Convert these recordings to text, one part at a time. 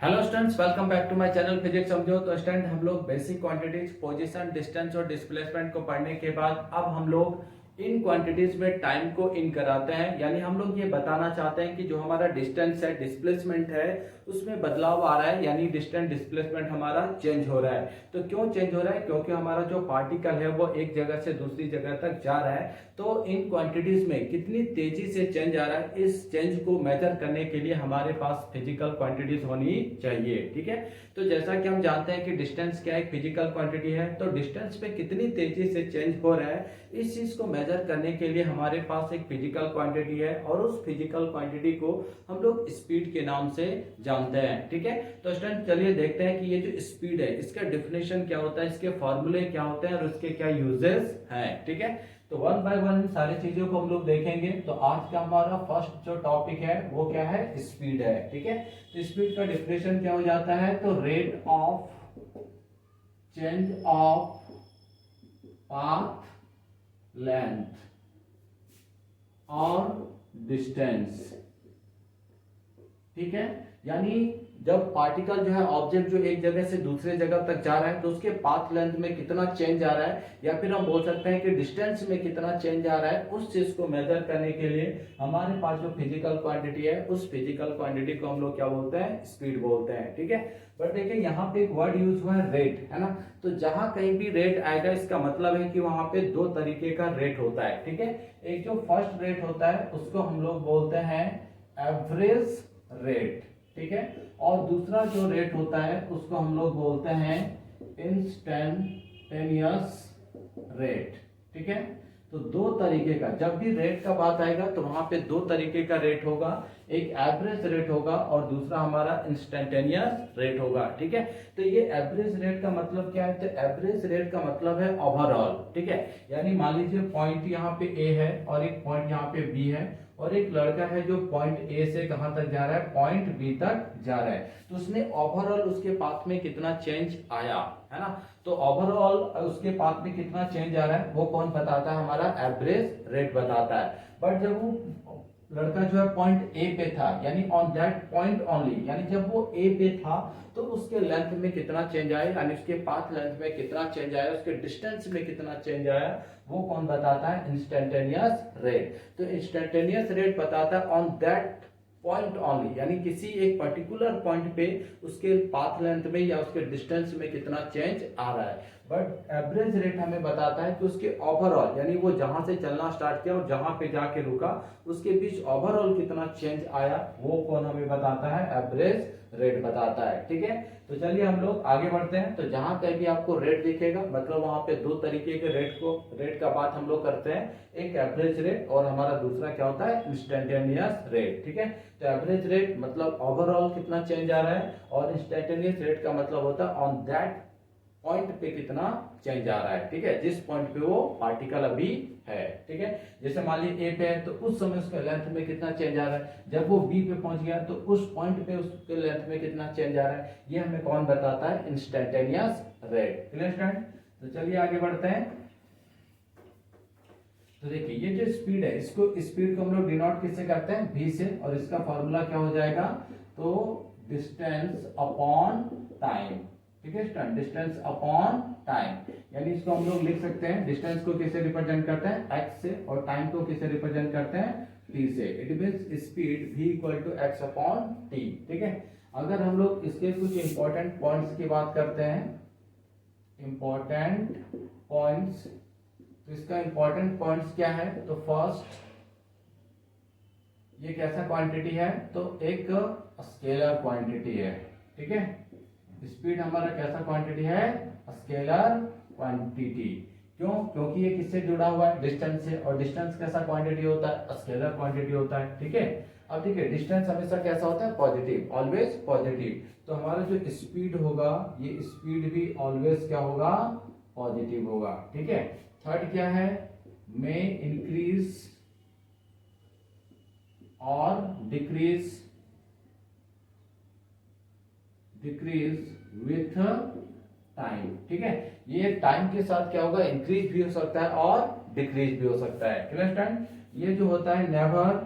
Hello students, welcome back to my channel physics समझो। तो student, हम लोग बेसिक क्वांटिटीज, पोजीशन, डिस्टेंस और डिस्प्लेसमेंट को पढ़ने के बाद अब हम लोग इन क्वांटिटीज में टाइम को इन कराते हैं। यानी हम लोग ये बताना चाहते हैं कि जो हमारा डिस्टेंस है, डिस्प्लेसमेंट है, उसमें बदलाव आ रहा है। यानी डिस्टेंस डिस्प्लेसमेंट हमारा चेंज हो रहा है। तो क्यों चेंज हो रहा है? क्योंकि हमारा जो पार्टिकल है वो एक जगह से दूसरी जगह तक जा रहा है। तो इन क्वांटिटीज में कितनी तेजी से चेंज आ रहा है, इस चेंज को मेजर करने के लिए हमारे पास फिजिकल क्वांटिटीज होनी चाहिए। ठीक है, तो जैसा कि हम जानते हैं कि डिस्टेंस क्या एक फिजिकल क्वांटिटी है, तो डिस्टेंस पे कितनी तेजी से चेंज हो रहा है, इस चीज को मेजर करने के लिए हमारे पास एक फिजिकल क्वांटिटी है और उस फिजिकल क्वांटिटी को हम लोग स्पीड के नाम से जानते हैं। ठीक है, तो स्टूडेंट चलिए देखते हैं कि ये जो स्पीड है इसका डेफिनेशन क्या होता है, इसके फॉर्मूले क्या होते हैं और उसके क्या यूजेस हैं। ठीक है, तो वन बाय वन सारी चीजों को हम लोग देखेंगे। तो आज का हमारा फर्स्ट जो टॉपिक है वो क्या है? स्पीड है। ठीक है, तो स्पीड का डेफिनेशन क्या हो जाता है? तो rate of change of path length और डिस्टेंस। ठीक है, यानी जब पार्टिकल जो है, ऑब्जेक्ट जो एक जगह से दूसरे जगह तक जा रहा है, तो उसके पाथ लेंथ में कितना चेंज आ रहा है, या फिर हम बोल सकते हैं कि डिस्टेंस में कितना चेंज आ रहा है, उस चीज को मेजर करने के लिए हमारे पास जो फिजिकल क्वांटिटी है, उस फिजिकल क्वांटिटी को हम लोग क्या बोलते हैं? स्पीड बोलते हैं। ठीक है, बट देखिए यहाँ पे एक वर्ड यूज हुआ है रेट, है ना। तो जहां कहीं भी रेट आएगा इसका मतलब है कि वहां पे दो तरीके का रेट होता है। ठीक है, एक जो फर्स्ट रेट होता है उसको हम लोग बोलते हैं एवरेज रेट। ठीक है, और दूसरा जो रेट होता है उसको हम लोग बोलते हैं इंस्टेंटेनियस रेट। ठीक है, तो दो तरीके का, जब भी रेट का बात आएगा तो वहां पे दो तरीके का रेट होगा, एक एवरेज रेट होगा और दूसरा हमारा इंस्टेंटेनियस रेट होगा। ठीक है, तो ये एवरेज रेट का मतलब क्या है? तो एवरेज रेट का मतलब है ओवरऑल। ठीक है, यानी मान लीजिए पॉइंट यहाँ पे ए है और एक पॉइंट यहाँ पे बी है, और एक लड़का है जो पॉइंट ए से कहां तक जा रहा है? पॉइंट बी तक जा रहा है। तो उसने ओवरऑल उसके पाथ में कितना चेंज आया, है ना। तो ओवरऑल उसके पाथ में कितना चेंज आ रहा है वो कौन बताता है? हमारा एवरेज रेट बताता है। बट जब वो लड़का जो है पॉइंट ए पे था, यानी ऑन दैट पॉइंट ओनली, यानी जब वो ए पे था तो उसके लेंथ में कितना चेंज आया, यानी उसके पाथ लेंथ में कितना चेंज आया, उसके डिस्टेंस में कितना चेंज आया, वो कौन बताता है? Instantaneous rate. तो इंस्टेंटेनियस रेट बताता है ऑन दैट पॉइंट ओनली, यानी किसी एक पर्टिकुलर पॉइंट पे उसके पाथ लेंथ में या उसके डिस्टेंस में कितना चेंज आ रहा है। बट एवरेज रेट हमें बताता है कि उसके ओवरऑल, यानी वो जहां से चलना स्टार्ट किया और जहां पे जाके रुका उसके बीच ओवरऑल कितना चेंज आया, वो कौन हमें बताता है? एवरेज रेट बताता है। ठीक है, तो चलिए हम लोग आगे बढ़ते हैं। तो जहां कहीं भी आपको रेट दिखेगा मतलब वहां पे दो तरीके के रेट का बात हम लोग करते हैं, एक एवरेज रेट और हमारा दूसरा क्या होता है? Instantaneous rate. ठीक है, तो एवरेज रेट मतलब ओवरऑल कितना चेंज आ रहा है, और इंस्टेंटेनियस रेट का मतलब होता है ऑन दैट पॉइंट पे कितना चेंज आ रहा है। ठीक है, जिस पॉइंट पे वो पार्टिकल अभी है। ठीक है, जैसे मान लीजिए ए पे है तो उस समय उसके लेंथ में कितना चेंज आ रहा है, जब वो बी पे पहुंच गया तो उस पॉइंट पे उसके लेंथ में कितना चेंज आ रहा है, ये हमें कौन बताता है? Instantaneous rate. Clear student? तो चलिए आगे बढ़ते हैं। तो देखिए ये जो स्पीड है, इसको स्पीड को हम लोग डिनोट किससे करते हैं? v से, और इसका फॉर्मूला क्या हो जाएगा? तो डिस्टेंस अपॉन टाइम। ठीक है स्टूडेंट, डिस्टेंस अपॉन टाइम, यानी इसको हम लोग लिख सकते हैं, डिस्टेंस को किसे रिप्रेजेंट करते हैं? x से, और टाइम को किसे रिप्रेजेंट करते हैं? t से। It means speed v equal to x upon t। ठीक है, अगर हम लोग इसके कुछ इंपॉर्टेंट पॉइंट्स की बात करते हैं, इंपॉर्टेंट पॉइंट्स, तो इसका इंपॉर्टेंट पॉइंट्स क्या है? तो फर्स्ट, ये कैसा क्वांटिटी है? तो एक स्केलर क्वांटिटी है। ठीक है, स्पीड हमारा कैसा क्वांटिटी है? Scalar quantity. क्यों? क्योंकि ये किससे जुड़ा हुआ है? डिस्टेंस से, और डिस्टेंस कैसा क्वांटिटी होता है? स्केलर क्वांटिटी होता है। ठीक है, अब देखिए डिस्टेंस हमेशा कैसा होता है? Positive, always positive. तो हमारा जो स्पीड होगा, ये स्पीड भी ऑलवेज क्या होगा? पॉजिटिव होगा। ठीक है, थर्ड क्या है? मे इंक्रीज और डिक्रीज विथ टाइम। ठीक है, ये टाइम के साथ क्या होगा? इंक्रीज भी हो सकता है और डिक्रीज भी हो सकता है। Clear student? ये जो होता है नेवर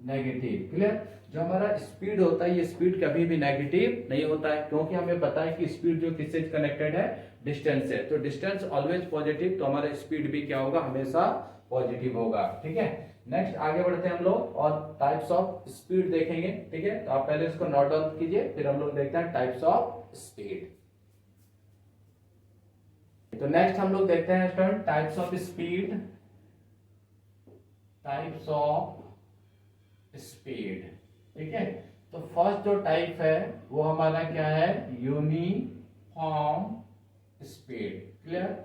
नेगेटिव। क्लियर? जो हमारा स्पीड होता है, ये स्पीड कभी भी नेगेटिव नहीं होता है, क्योंकि हमें पता है कि स्पीड जो किससे कनेक्टेड है, डिस्टेंस से। तो डिस्टेंस ऑलवेज पॉजिटिव, तो हमारा स्पीड भी क्या होगा, हमेशा पॉजिटिव होगा। ठीक है, नेक्स्ट आगे बढ़ते हैं हम लोग और टाइप्स ऑफ स्पीड देखेंगे। ठीक है, तो आप पहले इसको नोट डाउन कीजिए, फिर हम लोग देखते हैं टाइप्स ऑफ स्पीड। तो नेक्स्ट हम लोग देखते हैं student types of speed. Types of speed. ठीक है, तो फर्स्ट जो टाइप है वो हमारा क्या है, यूनिफॉर्म स्पीड। क्लियर?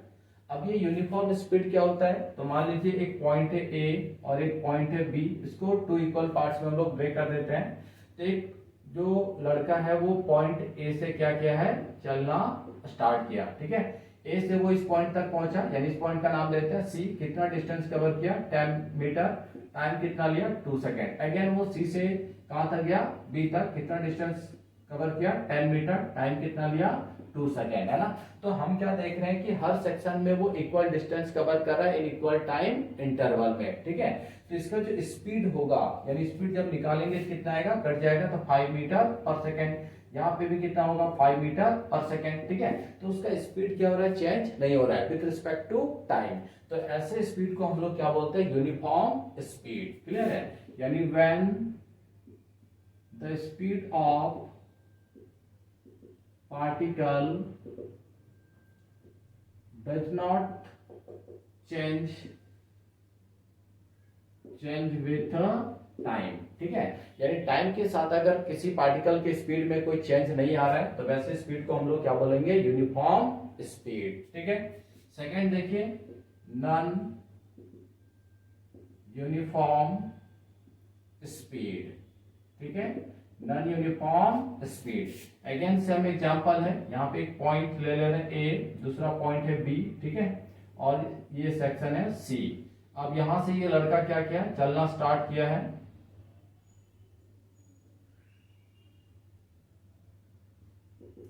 अब ये यूनिफॉर्म स्पीड क्या होता है, तो मान लीजिए एक पॉइंट है ए और एक पॉइंट है बी, इसको टू इक्वल पार्ट्स में हम लोग ब्रेक कर देते हैं। तो एक जो लड़का है वो पॉइंट ए से क्या किया है, चलना स्टार्ट किया। ठीक है, ए से वो इस पॉइंट तक पहुंचा, यानी इस पॉइंट का नाम लेते हैं सी। कितना डिस्टेंस कवर किया, 10 मीटर। टाइम कितना लिया, 2 सेकेंड। अगेन वो सी से कहां तक गया, बी तक। कितना डिस्टेंस कवर किया, 10 मीटर। टाइम कितना लिया, 2 सेकेंड, है ना। तो हम क्या देख रहे हैं कि हर सेक्शन में वो इक्वल डिस्टेंस कवर कर रहा है इन इक्वल टाइम इंटरवल में। ठीक है, तो इसका जो स्पीड होगा, यानी स्पीड जब निकालेंगे कितना आएगा, कट जाएगा, तो 5 मीटर पर सेकेंड। यहाँ पे भी कितना होगा, 5 मीटर पर सेकेंड। ठीक है, तो उसका स्पीड क्या हो रहा है, चेंज नहीं हो रहा है विद रिस्पेक्ट टू टाइम। तो ऐसे स्पीड को हम लोग क्या बोलते हैं, यूनिफॉर्म स्पीड। क्लियर है? यानी when the speed of particle does not change with time. ठीक है, यानी टाइम के साथ अगर किसी पार्टिकल के स्पीड में कोई चेंज नहीं आ रहा है, तो वैसे स्पीड को हम लोग क्या बोलेंगे, यूनिफॉर्म स्पीड। ठीक है, सेकंड देखिए, नॉन यूनिफॉर्म स्पीड। ठीक है, non uniform speed. Again same example है, यहाँ पे एक पॉइंट ले रहे हैं ए, दूसरा पॉइंट है बी। ठीक है, और ये सेक्शन है सी। अब यहां से ये लड़का क्या किया, चलना स्टार्ट किया है।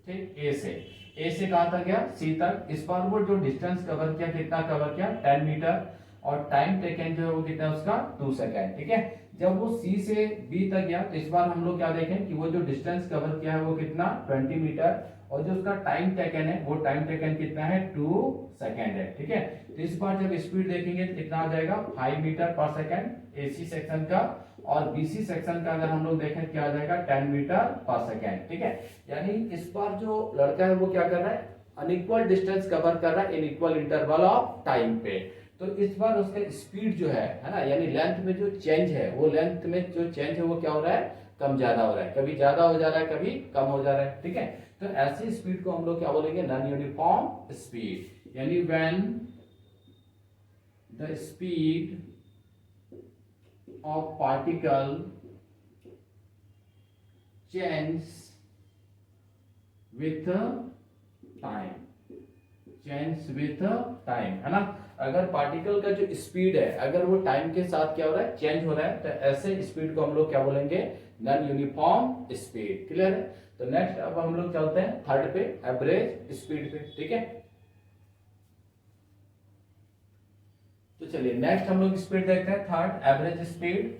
ठीक, ए से कहां तक गया, सी तक। इस बार वो जो डिस्टेंस कवर किया, कितना कवर किया, 10 मीटर। और टाइम टेकन जो है वो कितना है उसका, 2 सेकेंड। ठीक है, जब वो सी से बी तक गया, तो इस बार हम लोग क्या देखें कि वो जो डिस्टेंस कवर किया है वो कितना, 20 मीटर। और जो उसका टाइम टेकन है, वो टाइम टेकन कितना है, 2 सेकेंड है। ठीक है, तो इस बार जब स्पीड देखेंगे तो कितना आ जाएगा, 5 मीटर पर सेकेंड एसी सेक्शन का। और बीसी सेक्शन का अगर हम लोग देखें क्या आ जाएगा, 10 मीटर पर सेकेंड। ठीक है, यानी इस बार जो लड़का है वो क्या कर रहा है, अनइक्वल डिस्टेंस कवर कर रहा है in equal interval of time पे। तो इस बार उसका स्पीड जो है ना, यानी लेंथ में जो चेंज है, वो लेंथ में जो चेंज है वो क्या हो रहा है, कम ज्यादा हो रहा है। कभी ज्यादा हो जा रहा है, कभी कम हो जा रहा है। ठीक है, तो ऐसी स्पीड को हम लोग क्या बोलेंगे, नॉन यूनिफॉर्म स्पीड। यानी when the speed of particle change with time, change with time, है ना। अगर पार्टिकल का जो स्पीड है, अगर वो टाइम के साथ क्या हो रहा है, चेंज हो रहा है, तो ऐसे स्पीड को हम लोग क्या बोलेंगे, नॉन यूनिफॉर्म स्पीड। क्लियर है? तो नेक्स्ट अब हम लोग चलते हैं थर्ड पे, एवरेज स्पीड पे। ठीक है, तो चलिए नेक्स्ट हम लोग स्पीड देखते हैं, third average speed.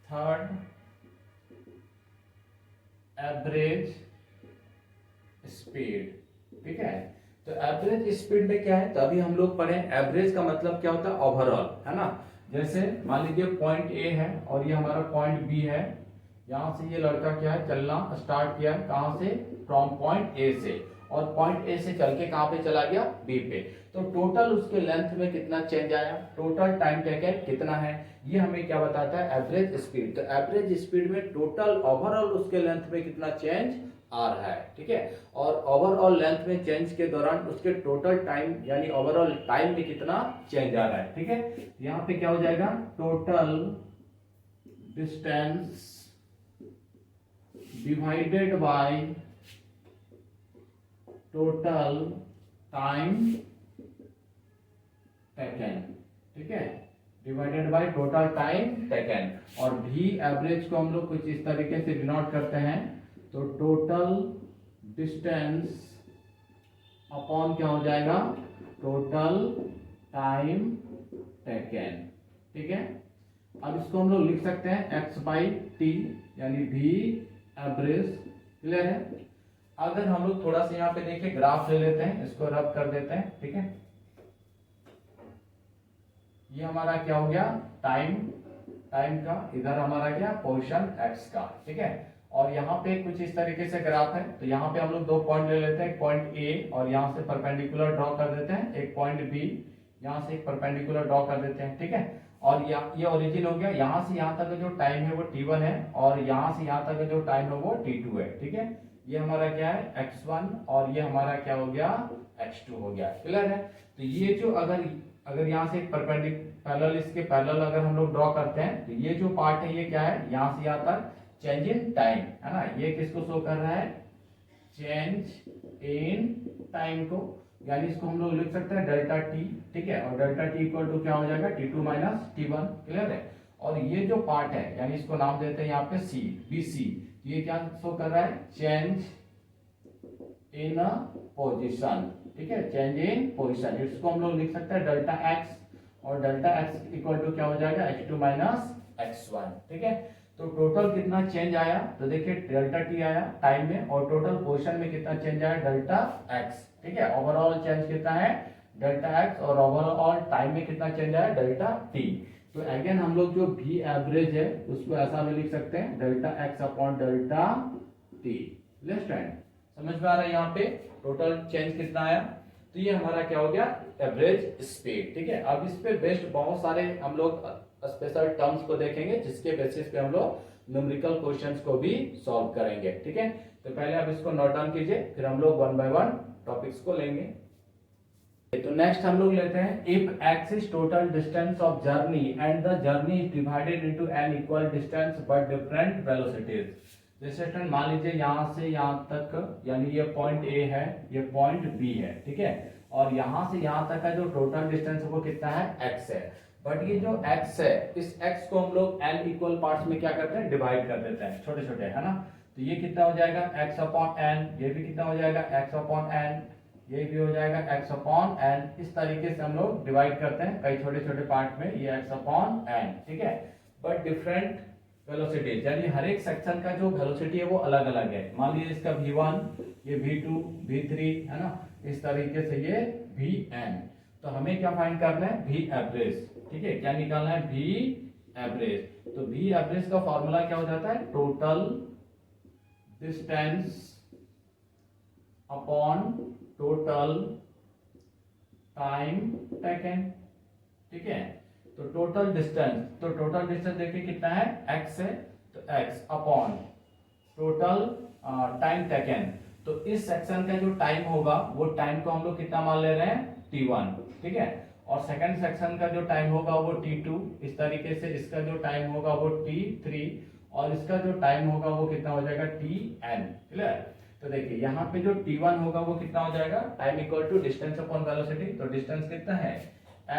Third average speed. ठीक है, तो एवरेज स्पीड में क्या है, तो अभी हम लोग पढ़े एवरेज का मतलब क्या होता है, ओवरऑल, है ना। जैसे मान लीजिए पॉइंट ए है और ये हमारा पॉइंट बी है। यहां से ये लड़का क्या है, चलना स्टार्ट किया है, कहां से, फ्रॉम पॉइंट ए से। और पॉइंट ए से चल के कहां पे चला गया, बी पे। तो टोटल उसके लेंथ में कितना चेंज आया, टोटल टाइम टेकन कितना है, ये हमें क्या बताता है, एवरेज स्पीड। तो एवरेज स्पीड में टोटल ओवरऑल उसके लेंथ में कितना चेंज आ रहा है। ठीक है, और ओवरऑल लेंथ में चेंज के दौरान उसके टोटल टाइम यानी ओवरऑल टाइम में कितना चेंज आ रहा है। ठीक है, यहाँ पे क्या हो जाएगा, total distance divided by total time taken. ठीक है, divided by total time taken. और भी एवरेज को हम लोग कुछ इस तरीके से डिनोट करते हैं, तो टोटल डिस्टेंस अपॉन क्या हो जाएगा, टोटल टाइम टेकन। ठीक है, अब इसको हम लोग लिख सकते हैं x बाई टी यानी v एवरेज। क्लियर है। अगर हम लोग थोड़ा सा यहाँ पे देखिए ग्राफ ले लेते हैं, इसको रब कर देते हैं। ठीक है, ये हमारा क्या हो गया, टाइम का, इधर हमारा क्या पोजीशन x का। ठीक है, और यहाँ पे कुछ इस तरीके से ग्राफ है। तो यहाँ पे हम लोग दो पॉइंट ले लेते हैं, एक पॉइंट A और यहाँ से परपेंडिकुलर ड्रॉ कर देते हैं, एक पॉइंट B यहाँ से एक परपेंडिकुलर ड्रॉ कर देते हैं। ठीक है, और ये ओरिजिन हो गया, यहाँ से यहाँ तक जो टाइम है वो t1 है और यहाँ से यहाँ तक जो टाइम है वो t2 है। ठीक है, ये हमारा क्या है x1 और ये हमारा क्या हो गया x2 हो गया। क्लियर है। तो ये जो अगर यहाँ से एक पैरेलल इसके पैरेलल अगर हम लोग ड्रॉ करते हैं तो ये जो पार्ट है ये क्या है, यहाँ से यहाँ तक चेंज इन टाइम है ना, ये किसको शो कर रहा है, चेंज इन टाइम को, यानी इसको हम लोग लिख सकते हैं डेल्टा टी। ठीक है, और डेल्टा टी इक्वल टू क्या हो जाएगा, t2 माइनस t1। क्लियर है। और ये जो पार्ट है यानी इसको नाम देते हैं यहाँ पे सी, बी सी, ये क्या शो कर रहा है, चेंज इन पोजिशन। ठीक है, चेंज इन पोजिशन, इसको हम लोग लिख सकते हैं डेल्टा एक्स, और डेल्टा एक्स इक्वल टू क्या हो जाएगा, x2 माइनस x1। ठीक है, तो टोटल कितना चेंज आया, तो देखिए डेल्टा टी आया टाइम में, और टोटल पोजीशन में कितना चेंज आया, डेल्टा एक्स। ठीक है, ओवरऑल चेंज कितना है, डेल्टा एक्स, और ओवरऑल टाइम में कितना चेंज आया, डेल्टा टी। तो अगेन हम लोग जो भी एवरेज है उसको ऐसा में लिख सकते हैं, delta X upon delta T. Left hand समझ में आ रहा है, यहाँ पे टोटल चेंज कितना आया। तो ये हमारा क्या हो गया, एवरेज स्पीड। ठीक है, अब इस पे बेस्ड बहुत सारे हम लोग स्पेशल टर्म्स को देखेंगे जिसके बेसिस पे हम लोग न्यूमेरिकल क्वेश्चंस को भी सॉल्व करेंगे। ठीक है, तो पहले आप इसको नोट डाउन कीजिए, फिर हम लोग वन बाय वन टॉपिक्स को लेंगे। तो नेक्स्ट हम लोग लेते हैं, if x is total distance of journey and the journey is divided into n equal distance but different velocities. जैसे स्टूडेंट मान लीजिए यहाँ से यहाँ तक, यानी ये पॉइंट A है, ये पॉइंट B है। ठीक है, और यहाँ से यहाँ तक का जो टोटल डिस्टेंस है वो कितना है, x है। बट ये जो x है, इस x को हम लोग n इक्वल पार्ट्स में क्या करते हैं, डिवाइड कर देते हैं, छोटे छोटे, है ना। तो ये कितना हो जाएगा, x अपॉन n, ये भी कितना हो जाएगा, x अपॉन n, ये भी हो जाएगा x अपॉन n। इस तरीके से हम लोग डिवाइड करते हैं कई छोटे छोटे पार्ट में, ये x अपॉन n। ठीक है, बट डिफरेंट वेलोसिटी, यानी हर एक सेक्शन का जो वेलोसिटी है वो अलग अलग है। मान लीजिए इसका v1, ये v2, v3, है ना, इस तरीके से ये vn। तो हमें क्या फाइंड करना है, v एवरेज। ठीक है, क्या निकालना है, v एवरेज। तो v एवरेज का फॉर्मूला क्या हो जाता है, total distance upon total time taken. ठीक है, तो टोटल डिस्टेंस देखिए कितना है, x है, तो x upon total time taken. तो इस सेक्शन का जो टाइम होगा वो टाइम को हम लोग कितना मान ले रहे हैं, t1। ठीक है, और सेकंड सेक्शन का जो टाइम होगा वो t2, इस तरीके से इसका जो टाइम होगा वो t3, और इसका जो टाइम होगा वो कितना हो जाएगा, tn। क्लियर। तो देखिए यहाँ पे जो t1 होगा वो कितना हो जाएगा, time equal to distance upon velocity. तो डिस्टेंस कितना है,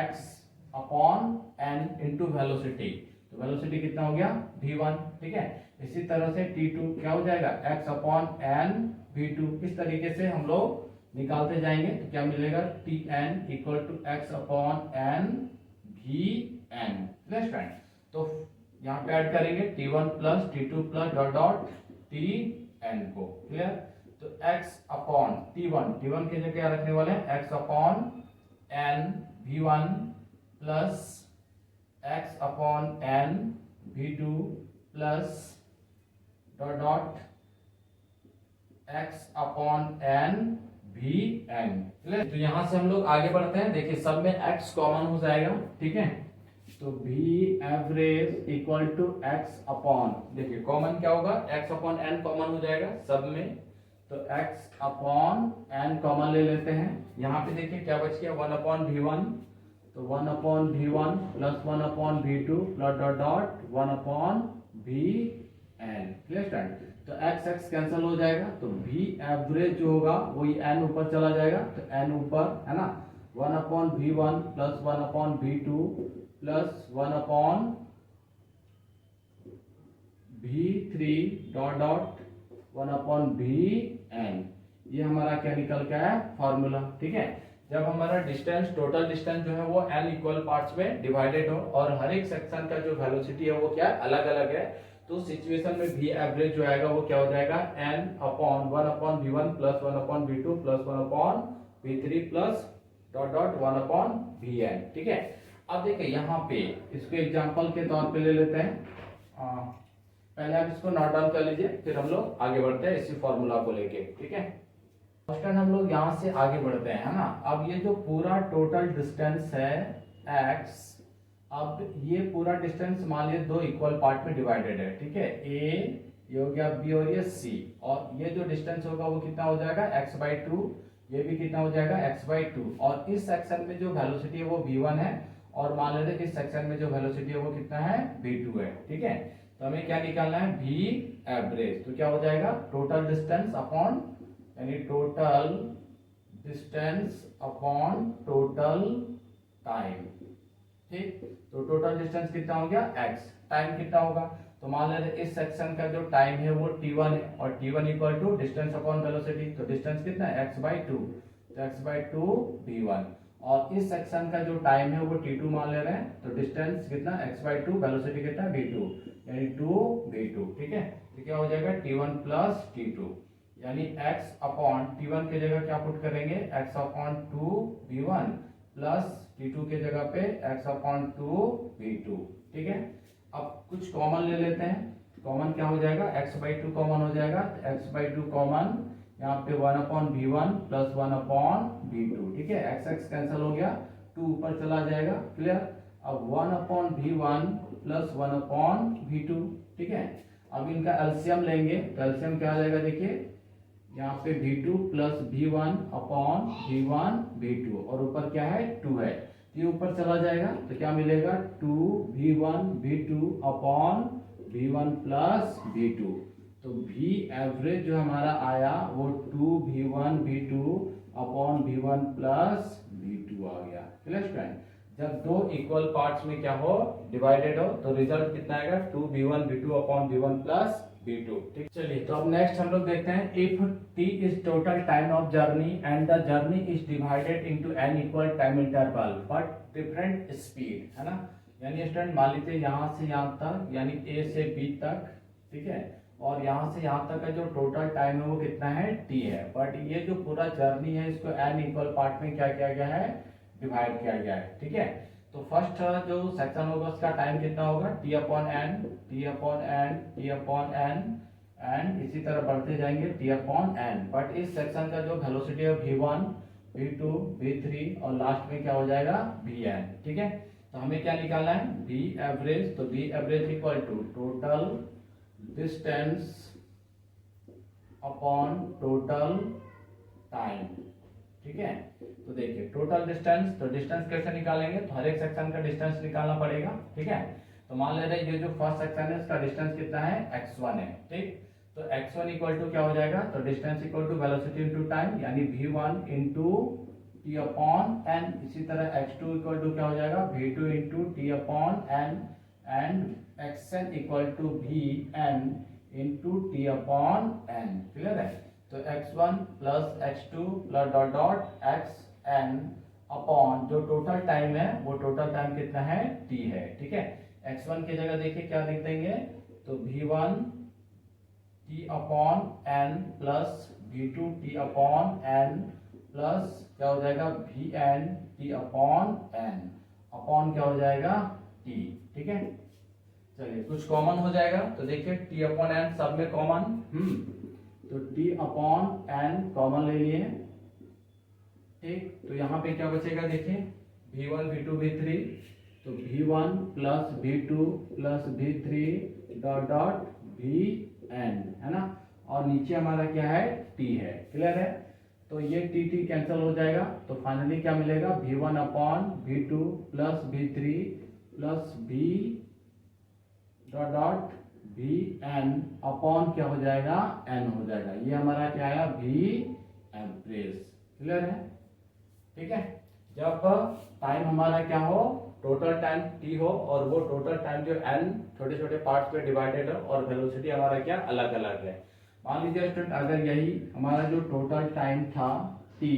x upon n into velocity, तो वेलोसिटी कितना हो गया, v1। ठीक है, इसी तरह से t2 क्या हो जाएगा, x अपॉन n v2। इस तरीके से हम लोग निकालते जाएंगे तो क्या मिलेगा, tn equal to x upon n vn। Friend, तो यहाँ पे ऐड करेंगे t1 plus t2 plus dot dot tn को। क्लियर। तो x अपॉन t1 की जगह क्या रखने वाले हैं, x upon n v1 plus x upon n v2 plus dot dot x upon n vn। तो यहां से हम लोग आगे बढ़ते हैं। देखिए सब में x कॉमन हो जाएगा। ठीक है, तो v average equal to x upon, देखिए कॉमन क्या होगा, x अपॉन n कॉमन हो जाएगा सब में, तो x अपॉन n कॉमन ले लेते हैं। यहाँ पे देखिए क्या बच गया, 1 अपॉन v1, तो 1 upon v1 plus 1 upon v2 plus dot dot 1 upon vn। Clear. तो x कैंसिल हो जाएगा, तो v एवरेज जो होगा वही n ऊपर चला जाएगा, तो n ऊपर, है ना, 1 upon v1 plus 1 upon v2 plus 1 upon v3 dot dot 1 upon vn। ये हमारा क्या निकल के आया फॉर्मूला। ठीक है, जब हमारा डिस्टेंस टोटल डिस्टेंस जो है वो n इक्वल पार्ट्स में डिवाइडेड हो और हर एक सेक्शन का जो वेलोसिटी है वो क्या अलग अलग है, तो सिचुएशन में v एवरेज जो आएगा वो क्या हो जाएगा n upon 1 upon v1 plus 1 upon v2 plus 1 upon v3 plus dot dot 1 upon vn। ठीक है, अब देखिए यहाँ पे इसको एग्जांपल के तौर पे ले लेते हैं। पहले आप इसको नोट डाउन कर लीजिए, फिर हम लोग आगे बढ़ते हैं इसी फॉर्मूला को लेके। ठीक है, फर्स्ट हम लोग यहाँ से आगे बढ़ते हैं, है ना। अब ये जो पूरा टोटल डिस्टेंस है x, अब ये पूरा डिस्टेंस मान लीजिए दो इक्वल पार्ट में डिवाइडेड है। ठीक है, a ये हो गया b और ये c, और ये जो डिस्टेंस होगा वो कितना हो जाएगा x/2, ये भी कितना हो जाएगा x/2, और इस सेक्शन में जो वेलोसिटी है वो v1 है, और मान लेते इस सेक्शन में जो वेलोसिटी है वो कितना है v2 है। ठीक है, तो हमें क्या निकालना है v एवरेज, तो क्या हो जाएगा टोटल डिस्टेंस अपॉन यानी total distance upon total time. ठीक, तो टोटल डिस्टेंस कितना हो गया x, टाइम कितना होगा, तो मान लेते इस सेक्शन का जो टाइम है वो t1 है, और t1 equal to distance upon velocity, तो डिस्टेंस कितना है x/2, तो x/2 v1, और इस सेक्शन का जो टाइम है वो t2 मान ले रहे हैं, तो डिस्टेंस कितना x/2, वेलोसिटी कितना v2 यानी 2v2। ठीक है, तो क्या हो जाएगा t1 प्लस t2 यानी x अपॉन t1 की जगह क्या पुट करेंगे x upon 2v1 plus t2 के जगह पे x अपॉन 2v2। ठीक है, अब कुछ कॉमन ले लेते हैं, कॉमन क्या हो जाएगा x/2 कॉमन हो जाएगा, तो x/2 कॉमन यहाँ पे 1 upon v1 plus 1 upon v2। ठीक है, x कैंसिल हो गया, 2 ऊपर चला जाएगा, क्लियर। अब 1 upon v1 plus 1 upon v2। ठीक है, अब इनका एलसीएम लेंगे, तो एलसीएम क्या आ जाएगा देखिए, यहाँ पे v2 plus v1 upon v1 v2, और ऊपर क्या है 2 है, ये ऊपर चला जाएगा, तो क्या मिलेगा 2v1 v2 upon v1 plus v2, तो v एवरेज जो हमारा आया वो 2v1 v2 upon v1 plus v2 आ गया। क्लियर स्टूडेंट, जब दो इक्वल पार्ट्स में क्या हो डिवाइडेड हो तो रिजल्ट कितना आएगा 2v1 v2 upon v1 plus v2। ठीक, चलिए तो अब नेक्स्ट हम लोग देखते हैं, if t is total time of journey and the journey is divided into n equal time interval but different speed, है ना। यानी स्टूडेंट मान लीजिए यहाँ से यहाँ तक यानी a से b तक, ठीक है, और यहाँ से यहाँ तक का जो टोटल टाइम है वो कितना है t है, बट ये जो पूरा जर्नी है इसको n इक्वल पार्ट में क्या किया गया है डिवाइड किया गया है। ठीक है, तो फर्स्ट जो सेक्शन होगा उसका टाइम कितना होगा t upon n, t upon n, t upon n, and इसी तरह बढ़ते जाएंगे t अपॉन n, बट इस सेक्शन का जो वेलोसिटी है v1 v2 v3 और लास्ट में क्या हो जाएगा vn। ठीक है, तो हमें क्या निकालना है v एवरेज, तो v average equal to total distance upon total time. ठीक है, तो देखिए टोटल डिस्टेंस, तो डिस्टेंस कैसे निकालेंगे, तो हर एक सेक्शन का डिस्टेंस निकालना पड़ेगा। ठीक है, तो मान ले रहे ये जो फर्स्ट सेक्शन है इसका डिस्टेंस कितना है x1 है। ठीक, तो x1 इक्वल टू क्या हो जाएगा, तो distance equal to velocity into time यानी v1 into t upon n, इसी तरह x2 इक्वल टू क्या हो जाएगा v2 into t upon n, and xn equal to vn into t upon n। Clear है, तो x1 plus x2 plus dot dot xn upon जो total time है वो टोटल टाइम कितना है t है। ठीक है, x1 की जगह देखिए क्या लिख देंगे, तो v1 t upon n plus v2 t upon n plus क्या हो जाएगा vn t upon n upon क्या हो जाएगा t। ठीक है, चलिए कुछ कॉमन हो जाएगा, तो देखिए t अपॉन n सब में कॉमन, तो t अपॉन n कॉमन ले लिए। ठीक, तो यहाँ पे क्या बचेगा देखिए v1 v2 v3, तो v1 plus v2 plus v3 dot dot vn, है ना, और नीचे हमारा क्या है t है। क्लियर है, तो ये t कैंसिल हो जाएगा, तो फाइनली क्या मिलेगा v1 upon v2 plus v3 plus v dot dot vn upon क्या हो जाएगा n हो जाएगा, ये हमारा क्या आया v एवरेज। क्लियर है, ठीक है, जब टाइम हमारा क्या हो टोटल टाइम t हो और वो टोटल टाइम जो n छोटे छोटे पार्ट्स में डिवाइडेड हो और वेलोसिटी हमारा क्या अलग अलग है। मान लीजिए स्टूडेंट अगर यही हमारा जो टोटल टाइम था टी,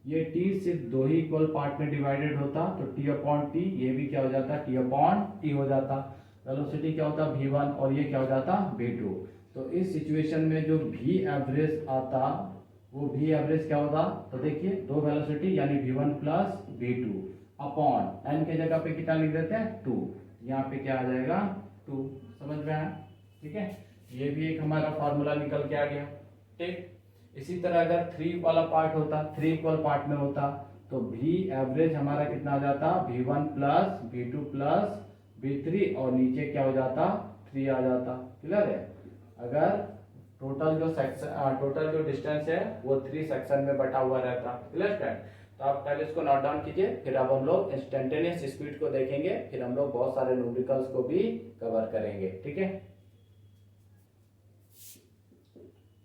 ये टी सिर्फ दो ही इक्वल पार्ट में डिवाइडेड होता तो टी अपॉन टी, ये भी क्या हो जाता टी अपॉन टी हो जाता, वेलोसिटी क्या होता v1 और ये क्या हो जाता v2। तो इस सिचुएशन में जो v एवरेज आता वो v एवरेज क्या होता, तो देखिए दो वेलोसिटी यानी v1 plus v2 upon n के जगह पे कितना लिख देते हैं 2, यहाँ पे क्या आ जाएगा 2, समझ में आया, ठीक है। ये भी एक हमारा फॉर्मूला निकल के आ गया, ठीक। इसी तरह अगर 3 वाला पार्ट होता, 3 इक्वल पार्ट में होता तो v एवरेज हमारा कितना आ जाता v1 plus v2 plus v3 और नीचे क्या हो जाता 3 आ जाता, क्लियर है। अगर टोटल जो डिस्टेंस है वो 3 सेक्शन में बटा हुआ रहता, क्लियर है। तो आप पहले इसको नोट डाउन कीजिए, फिर अब हम लोग इंस्टेंटेनियस स्पीड को देखेंगे, फिर हम लोग बहुत सारे न्यूमेरिकल्स को भी कवर करेंगे, ठीक है।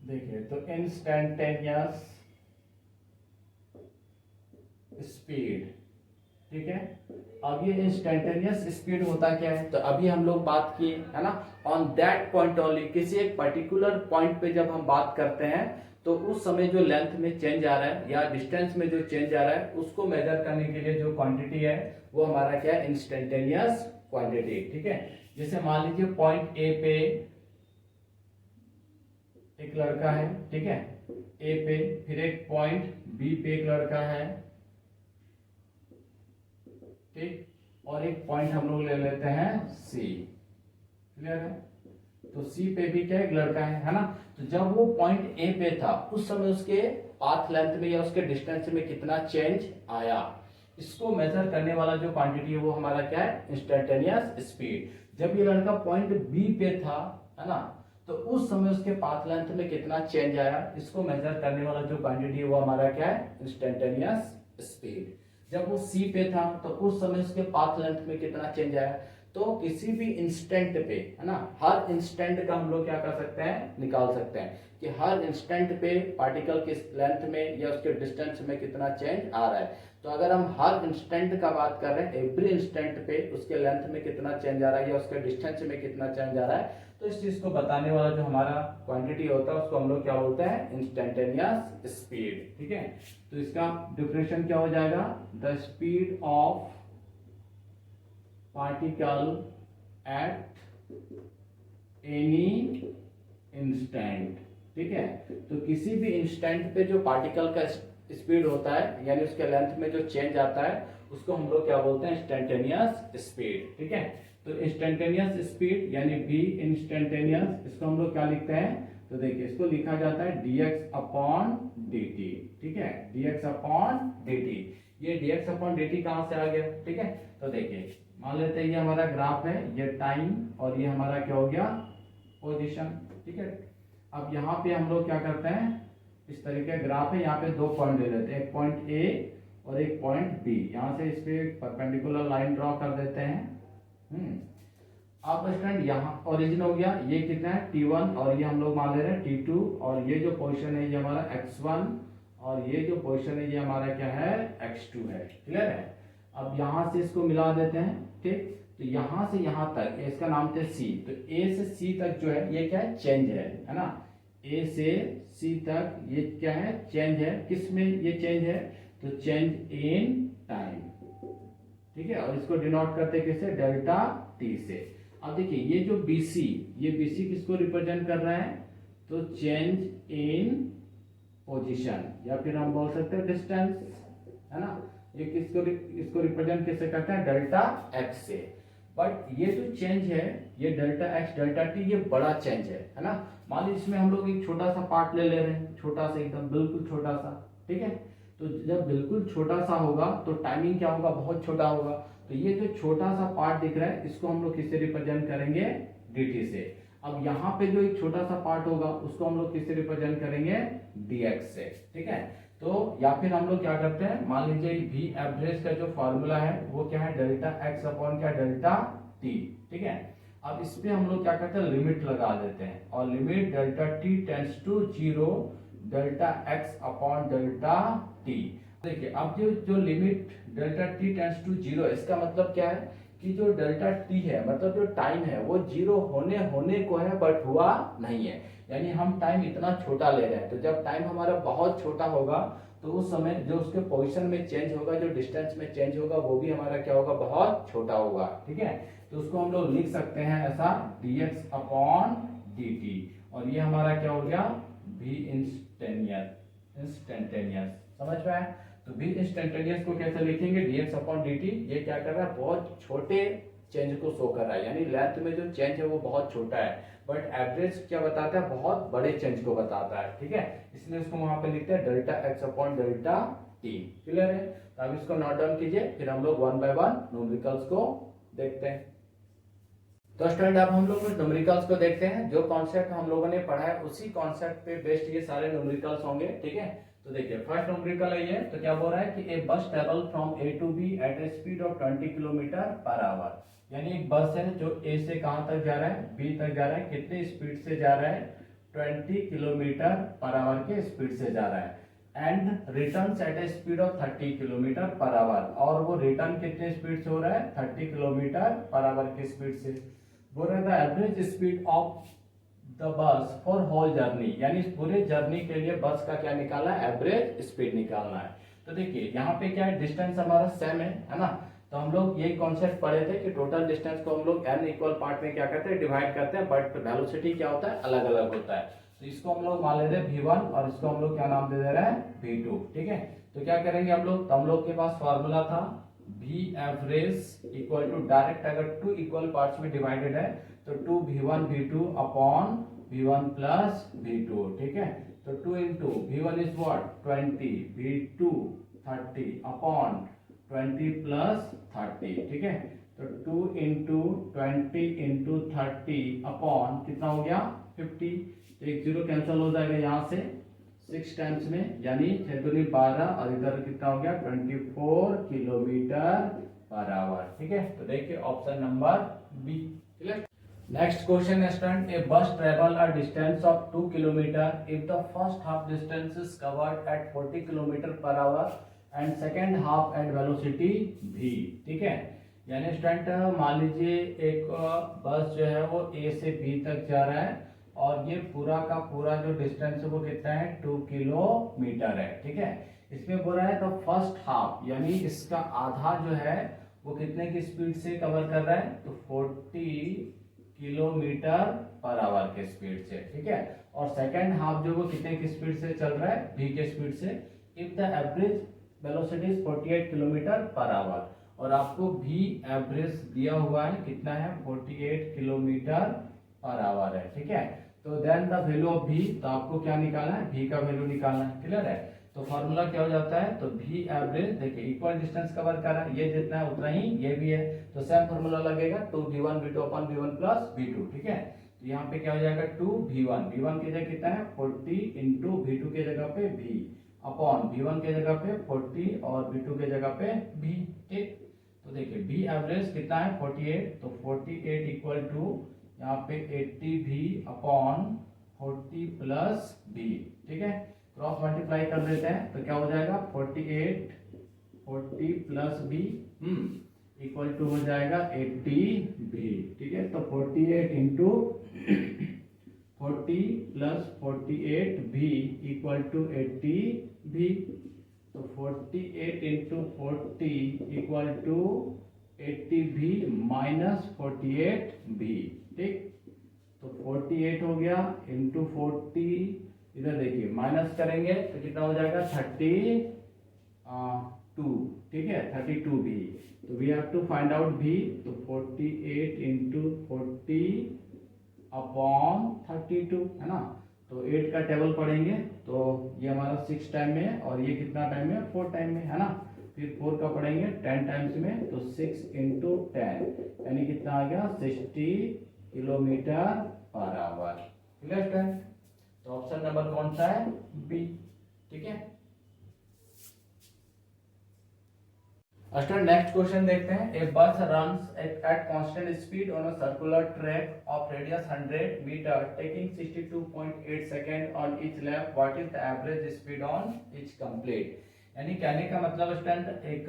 देखिए तो इंस्टेंटेनियस स्पीड, ठीक है। अब ये इंस्टेंटेनियस स्पीड होता क्या है, तो अभी हम लोग बात किए है ना, ऑन दैट पॉइंट ओनली, किसी एक पर्टिकुलर पॉइंट पे जब हम बात करते हैं तो उस समय जो लेंथ में चेंज आ रहा है या डिस्टेंस में जो चेंज आ रहा है उसको मेजर करने के लिए जो क्वांटिटी है वो हमारा क्या है इंस्टेंटेनियस क्वांटिटी, ठीक है। जैसे मान लीजिए पॉइंट ए पे एक लड़का है, ठीक है, ए पे, फिर एक पॉइंट बी पे एक लड़का है, ठीक, और एक पॉइंट हम लोग ले लेते हैं सी, क्लियर है। तो सी पे भी क्या एक लड़का है ना। तो जब वो पॉइंट ए पे था उस समय उसके पाथ लेंथ में या उसके डिस्टेंस में कितना चेंज आया, इसको मेजर करने वाला जो क्वांटिटी है वो हमारा क्या है इंस्टेंटेनियस स्पीड। जब ये लड़का पॉइंट बी पे था है ना, तो उस समय उसके पाथ लेंथ में कितना चेंज आया, इसको मेजर करने वाला जो क्वांटिटी है वो हमारा क्या है इंस्टेंटेनियस स्पीड। जब वो सी पे था तो उस समय उसके पाथ लेंथ में कितना चेंज आया। तो किसी भी इंस्टेंट पे है ना, हर इंस्टेंट का हम लोग क्या कर सकते हैं निकाल सकते हैं कि हर इंस्टेंट पे पार्टिकल के लेंथ में या उसके डिस्टेंस में कितना चेंज आ रहा है। तो अगर हम हर इंस्टेंट का बात कर रहे हैं, एवरी इंस्टेंट पे उसके लेंथ में कितना चेंज आ रहा है या उसके डिस्टेंस में कितना चेंज आ रहा है, तो इस चीज को बताने वाला जो हमारा क्वांटिटी होता है उसको हम लोग क्या बोलते हैं इंस्टेंटेनियस स्पीड, ठीक है। तो इसका डिफिनेशन क्या हो जाएगा, the speed of particle at any instant, ठीक है। तो किसी भी इंस्टेंट पे जो पार्टिकल का स्पीड होता है यानी उसके लेंथ में जो चेंज आता है उसको हम लोग क्या बोलते हैं इंस्टेंटेनियस स्पीड, ठीक है। तो इंस्टेंटेनियस स्पीड यानी v इंस्टेंटेनियस, इसको हम लोग क्या लिखते हैं, तो देखिए इसको लिखा जाता है dx अपॉन dt, ठीक है, dx अपॉन dt। ये dx अपॉन dt कहां से आ गया, ठीक है। तो देखिए मान लेते हैं ये हमारा ग्राफ है, ये टाइम और ये हमारा क्या हो गया पोजीशन, ठीक है। अब यहाँ पे हम लोग क्या करते हैं, इस तरीके का ग्राफ है, यहाँ पे दो पॉइंट ले लेते हैं, एक पॉइंट ए और एक पॉइंट बी। यहाँ से इस पे परपेंडिकुलर लाइन ड्रॉ कर देते हैं। अब स्टूडेंट यहाँ ओरिजिन हो गया, ये कितना है t1 और ये हम लोग मान ले रहे हैं t2 और ये जो पोजीशन है ये हमारा x1 और ये जो पोजीशन है ये हमारा क्या है x2 है, क्लियर है। अब यहाँ से इसको मिला देते हैं, ठीक। तो यहाँ से यहाँ तक इसका नाम थे c, तो a से c तक जो है ये क्या है चेंज है ना, a से c तक ये क्या है चेंज है, किस में ये चेंज है, तो चेंज इन टाइम, ठीक है। और इसको डिनोट करते कैसे, डेल्टा t से। अब देखिए ये जो BC, ये BC किसको रिप्रेजेंट कर रहा है, तो चेंज इन पोजीशन या फिर हम बोल सकते हैं डिस्टेंस, है ना। ये इसको रिप्रेजेंट कैसे करते हैं डेल्टा x से। बट ये जो चेंज है ये डेल्टा x डेल्टा t ये बड़ा चेंज है ना। मान लीजिए इसमें हम लोग एक छोटा सा पार्ट ले रहे हैं, छोटा सा एकदम बिल्कुल छोटा सा, ठीक है। तो जब बिल्कुल छोटा सा होगा तो टाइमिंग क्या होगा, बहुत छोटा होगा। तो ये जो छोटा सा पार्ट दिख रहा है इसको हम लोग किससे रिप्रेजेंट करेंगे dt से। अब यहाँ पे जो एक छोटा सा पार्ट होगा उसको हम लोग किससे रिप्रेजेंट करेंगे dx से, ठीक है। तो या फिर हम लोग क्या करते हैं, मान लीजिए v एवरेज का जो फॉर्मूला है वो क्या है डेल्टा x अपॉन क्या डेल्टा t, ठीक है। अब इस पे हम लोग क्या करते हैं लिमिट लगा देते हैं और limit delta t tends to 0 delta x upon delta t। देखिए अब जो limit delta t tends to 0 इसका मतलब क्या है कि जो डेल्टा टी है मतलब जो टाइम है वो जीरो होने को है बट हुआ नहीं है, यानी हम टाइम इतना छोटा ले रहे हैं। तो जब टाइम हमारा बहुत छोटा होगा तो उस समय जो उसके पोजीशन में चेंज होगा, जो डिस्टेंस में चेंज होगा, वो भी हमारा क्या होगा, बहुत छोटा होगा। ठीक है, तो उसको हम लोग लिख सकते हैं ऐसा dx अपॉन dt, और ये हमारा क्या हो गया, v इंस्टेंटेनियस। समझ में आया? तो v इंस्टेंटेनियस को कैसे लिखेंगे, dx अपॉन dt। ये क्या कर रहा है, बहुत छोटे चेंज को शो कर रहा है, यानी लेंथ में जो चेंज है वो बहुत छोटा है, बट एवरेज क्या बताता है, बहुत बड़े चेंज को बताता है। ठीक है, इसलिए इसको वहां पे लिखते हैं delta X upon delta T. Clear है? तो अब इसको नोट डाउन कीजिए, फिर हम लोग वन बाय वन न्यूमेरिकल्स को देखते हैं। तो स्टूडेंट अब हम लोग न्यूमेरिकल्स को देखते हैं। जो कॉन्सेप्ट हम लोगों ने पढ़ा है उसी कॉन्सेप्ट पे बेस्ड ये सारे न्यूमेरिकल्स होंगे। ठीक है, तो देखिए फर्स्ट न्यूमेरिकल है ये। तो क्या बोल रहा है कि a bus travel from A to B at a speed of 20 kilometre per hour. यानी एक बस है जो ए से कहां तक जा रहा है, बी तक जा रहा है। कितने स्पीड से जा रहा है, 20 किलोमीटर पर आवर के स्पीड से जा रहा है। And return at a speed of 30 kilometre per hour, और वो रिटर्न कितने स्पीड से हो रहा है, 30 किलोमीटर पर आवर की स्पीड से। बोल रहे थे average speed of the bus for whole journey, यानी पूरे जर्नी के लिए बस का क्या निकालना है, एवरेज स्पीड निकालना है। तो देखिए यहाँ पे क्या है, डिस्टेंस हमारा सेम है ना। तो हम लोग ये कॉन्सेप्ट पढ़े थे कि टोटल डिस्टेंस को हम लोग n इक्वल पार्ट में क्या करते हैं, डिवाइड करते हैं, बट वेलोसिटी क्या होता है, अलग अलग होता है। तो इसको हम लोग मान लेते हैं v1 और इसको हम लोग क्या नाम दे दे रहे हैं, v2। ठीक है, तो क्या करेंगे हम लोग, तो हम लोग के पास फॉर्मूला था v average equal to, direct अगर टू इक्वल पार्ट्स में डिवाइडेड है तो 2v1 v2 upon v1 plus v2। ठीक है, तो 2 into v1 is what 20, v2 30 upon 20 plus 30। ठीक है, तो 2 इंटू 20 इंटू 30 अपॉन कितना हो गया 50। तो एक जीरो कैंसिल हो जाएगा यहाँ से 6 टाइम्स में, यानी 6 दूनी 12, और इधर कितना हो गया 24 किलोमीटर पर आवर। ठीक है, तो देखिए option number B. Clear? Next question student, a bus travel a distance of 2 kilometre if the first half distance is covered at 40 kilometre per hour and second half at velocity v। ठीक है, यानी student मान लीजिए एक बस जो है वो a से b तक जा रहा है, और ये पूरा का पूरा जो डिस्टेंस है वो कितना है, 2 किलोमीटर है। ठीक है, इसमें बोल रहा है तो फर्स्ट हाफ यानी इसका आधा जो है वो कितने की स्पीड से कवर कर रहा है, तो 40 किलोमीटर पर आवर के स्पीड से। ठीक है, और सेकेंड हाफ जो वो कितने की स्पीड से चल रहा है, v के स्पीड से। If the average velocity is 48 kilometre per hour, और आपको v एवरेज दिया हुआ है कितना है, 48 किलोमीटर पर आवर है। ठीक है, तो then the value of v, तो आपको क्या निकालना है, v का वैल्यू निकालना है। क्लियर है? तो फॉर्मूला क्या हो जाता है, तो v एवरेज देखिए इक्वल डिस्टेंस कवर कर रहा है, ये जितना है उतना ही ये भी है, तो सेम फॉर्मूला लगेगा 2v1 v2 upon v1 plus v2। ठीक है, तो यहाँ पे क्या हो जाएगा 2v1, v1 की जगह कितना है 40 इंटू v2 के जगह पे v अपॉन v1 के जगह पे 40 और v2 के जगह पे v। ठीक, तो देखिए v एवरेज कितना है 48, तो 48 इक्वल टू यहाँ पे 80v अपॉन 40 प्लस v। ठीक है, क्रॉस मल्टीप्लाई कर देते हैं तो क्या हो जाएगा 48 40 प्लस v इक्वल टू हो जाएगा 80v। ठीक है, तो 48 into 40 plus 48v equal to 80v। तो 48 into 40 equal to 80v minus 48v। ठीक, तो 48 हो गया इंटू 40, इधर देखिए माइनस करेंगे तो कितना हो जाएगा 32। ठीक है, 32v। तो we have to find out v, तो 48 इंटू 40 अपॉन 32 है ना। तो 8 का टेबल पढ़ेंगे तो ये हमारा 6 टाइम में है, और ये कितना टाइम में 4 टाइम में है ना। फिर 4 का पढ़ेंगे 10 टाइम्स में, तो 6 इंटू 10 यानी कितना आ गया 60 किलोमीटर पर आवर। क्लियर है? तो ऑप्शन नंबर कौन सा है, बी। ठीक है, नेक्स्ट क्वेश्चन देखते हैं। A bus runs at constant speed on a circular track of radius 100 metre taking 62.8 second on each lap, what is the average speed on each complete. यानी कहने का मतलब स्टूडेंट, एक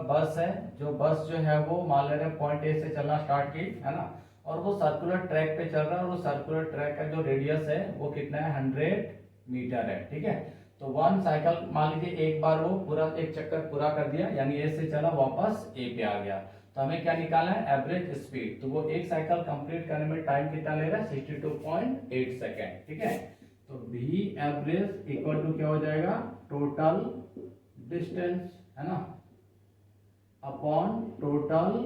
बस है, जो बस जो है वो मान ले रहे हैं पॉइंट ए से चलना स्टार्ट की, है ना, और वो सर्कुलर ट्रैक पे चल रहा है, और वो सर्कुलर ट्रैक का जो रेडियस है वो कितना है, 100 मीटर है, ठीक है। तो वन साइकिल मान लीजिए एक बार वो पूरा एक चक्कर पूरा कर दिया, यानी ए से चला वापस ए पे आ गया, तो हमें क्या निकालना है, एवरेज स्पीड। तो वो एक साइकिल कंप्लीट करने में टाइम कितना ले रहा है, 62.8 सेकेंड, ठीक है। तो भी एवरेज इक्वल टू क्या हो जाएगा, टोटल डिस्टेंस, है ना, अपॉन टोटल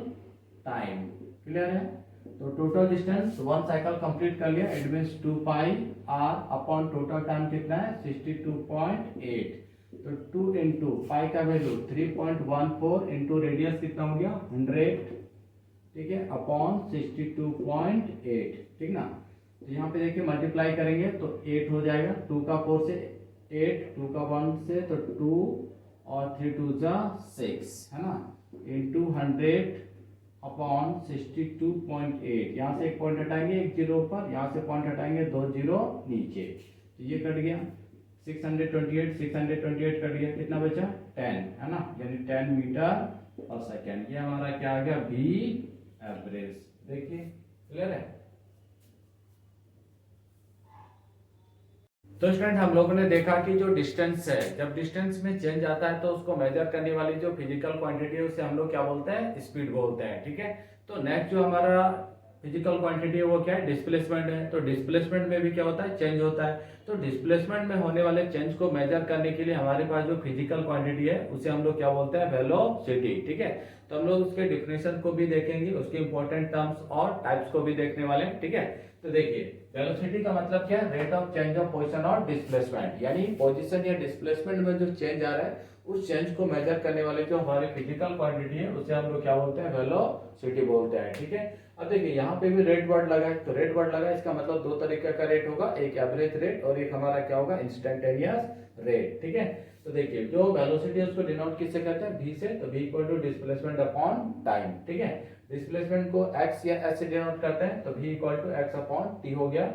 टाइम। क्लियर है। तो total distance one cycle complete कर लिया, it means 2 pi r upon total time कितना है, 62.8। तो 2 इंटू पाई का वैल्यू 3.14 इंटू रेडियस कितना हो गया, 100, ठीक है, अपॉन 62.8, ठीक ना। तो यहाँ पे देखिए मल्टीप्लाई करेंगे तो 8 हो जाएगा, 2 का 4 से 8, 2 का 1 से तो 2 और 3 2 जा 6, है ना, इंटू 100 अपॉन 62.8। यहाँ से एक पॉइंट हटाएंगे, एक जीरो ऊपर, यहाँ से पॉइंट हटाएंगे, 2 जीरो नीचे, तो ये कट गया 628 कट गया, कितना बचा 10, है ना, यानी 10 मीटर पर सेकेंड। ये हमारा क्या आ गया, भी एवरेज। देखिए क्लियर है। तो स्टूडेंट हम लोगों ने देखा कि जो डिस्टेंस है, जब डिस्टेंस में चेंज आता है तो उसको मेजर करने वाली जो फिजिकल क्वांटिटी है उसे हम लोग क्या बोलते हैं, स्पीड बोलते हैं, ठीक है। तो नेक्स्ट जो हमारा फिजिकल क्वांटिटी है वो क्या है, डिस्प्लेसमेंट है। तो डिस्प्लेसमेंट में भी क्या होता है, चेंज होता है। तो डिस्प्लेसमेंट में होने वाले चेंज को मेजर करने के लिए हमारे पास जो फिजिकल क्वांटिटी है उसे हम लोग क्या बोलते हैं, वेलोसिटी, ठीक है। तो हम लोग उसके डिफिनेशन को भी देखेंगे, उसके इंपॉर्टेंट टर्म्स और टाइप्स को भी देखने वाले हैं, ठीक है। तो देखिए वेलोसिटी का मतलब क्या है, rate of change of position और डिस्प्लेसमेंट, यानी पोजीशन या डिस्प्लेसमेंट में जो चेंज आ रहा है उस चेंज को मेजर करने वाले जो हमारी फिजिकल क्वांटिटी है उसे हम लोग क्या बोलते हैं, वेलोसिटी बोलते हैं, ठीक है। अब देखिए यहाँ पे भी रेट वर्ड लगा है, तो रेट वर्ड लगा है, इसका मतलब दो तरीके का रेट होगा, एक एवरेज रेट और एक हमारा क्या होगा, इंस्टेंटेनियस रेट, ठीक है। तो देखिए जो वेलोसिटी है उसको डिनोट किससे करते हैं, v से, तो v equal to displacement upon time, ठीक है। डिस्प्लेसमेंट को x या s से डिनोट करते हैं, तो v equal to x upon t हो गया।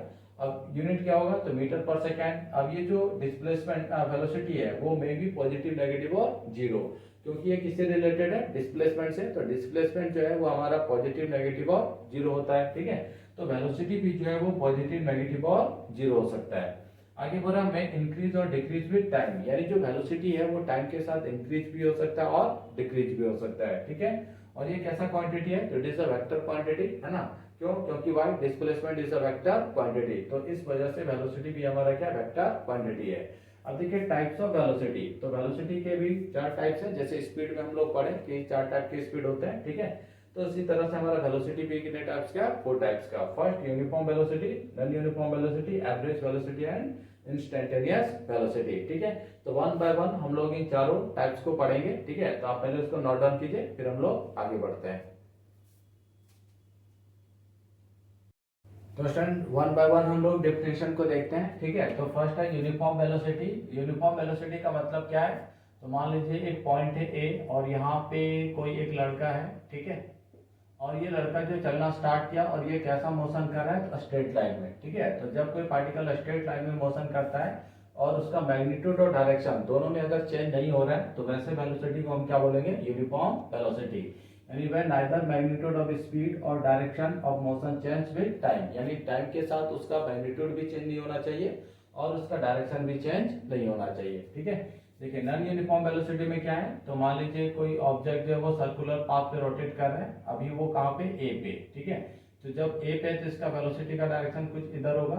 अब यूनिट क्या होगा, तो मीटर पर सेकेंड। अब ये जो डिस्प्लेसमेंट वेलोसिटी है वो मे बी पॉजिटिव, नेगेटिव और जीरो, क्योंकि ये किससे रिलेटेड है, डिस्प्लेसमेंट से। तो डिस्प्लेसमेंट जो है वो हमारा पॉजिटिव, नेगेटिव और जीरो होता है, ठीक है। तो वेलोसिटी भी जो है वो पॉजिटिव, नेगेटिव और जीरो हो सकता है। आगे बोला मैं इंक्रीज और डिक्रीज विद टाइम, यानी जो वेलोसिटी है वो टाइम के साथ इंक्रीज भी हो सकता है और डिक्रीज भी हो सकता है, ठीक है। और ये कैसा क्वांटिटी है, तो it is a vector quantity, है ना। क्यों, क्योंकि why displacement is a vector quantity, तो इस वजह से वेलोसिटी भी हमारा क्या वेक्टर क्वांटिटी है। अब देखिए टाइप्स ऑफ वेलोसिटी, तो वेलोसिटी के भी चार टाइप्स हैं, जैसे स्पीड में हम लोग पढ़े कि चार टाइप के स्पीड होते हैं, ठीक है। तो इसी तरह से हमारा वेलोसिटी भी कितने टाइप्स का, 4 टाइप्स का। First uniform velocity, non uniform velocity, average velocity and instantaneous velocity, ठीक है। तो वन बाय वन हम लोग इन चारों टाइप्स को पढ़ेंगे, ठीक है। तो आप पहले उसको नोट डाउन कीजिए, फिर हम लोग आगे बढ़ते हैं। तो स्टूडेंट वन बाय वन हम लोग डेफिनेशन को देखते हैं, ठीक है। तो फर्स्ट है यूनिफॉर्म वेलोसिटी। यूनिफॉर्म वेलोसिटी का मतलब क्या है, तो मान लीजिए एक पॉइंट है ए और यहाँ पे कोई एक लड़का है, ठीक है। और ये लड़का जो चलना स्टार्ट किया और ये कैसा मोशन कर रहा है, तो स्ट्रेट लाइन में, ठीक है। तो जब कोई पार्टिकल स्ट्रेट लाइन में मोशन करता है और उसका मैग्नीट्यूड और डायरेक्शन दोनों में अगर चेंज नहीं हो रहा है, तो वैसे वेलोसिटी को हम क्या बोलेंगे, यूनिफॉर्म वेलोसिटी। यानी when neither magnitude of speed और direction of motion change with time, यानी टाइम के साथ उसका मैग्नीट्यूड भी चेंज नहीं होना चाहिए और उसका डायरेक्शन भी चेंज नहीं होना चाहिए, ठीक है। देखिए नॉन यूनिफॉर्म वेलोसिटी में क्या है, तो मान लीजिए कोई ऑब्जेक्ट जो है वो सर्कुलर पाथ पे रोटेट कर रहा है, अभी वो कहाँ पे, ए पे, ठीक है। तो जब ए पे तो इसका वेलोसिटी का डायरेक्शन कुछ इधर होगा।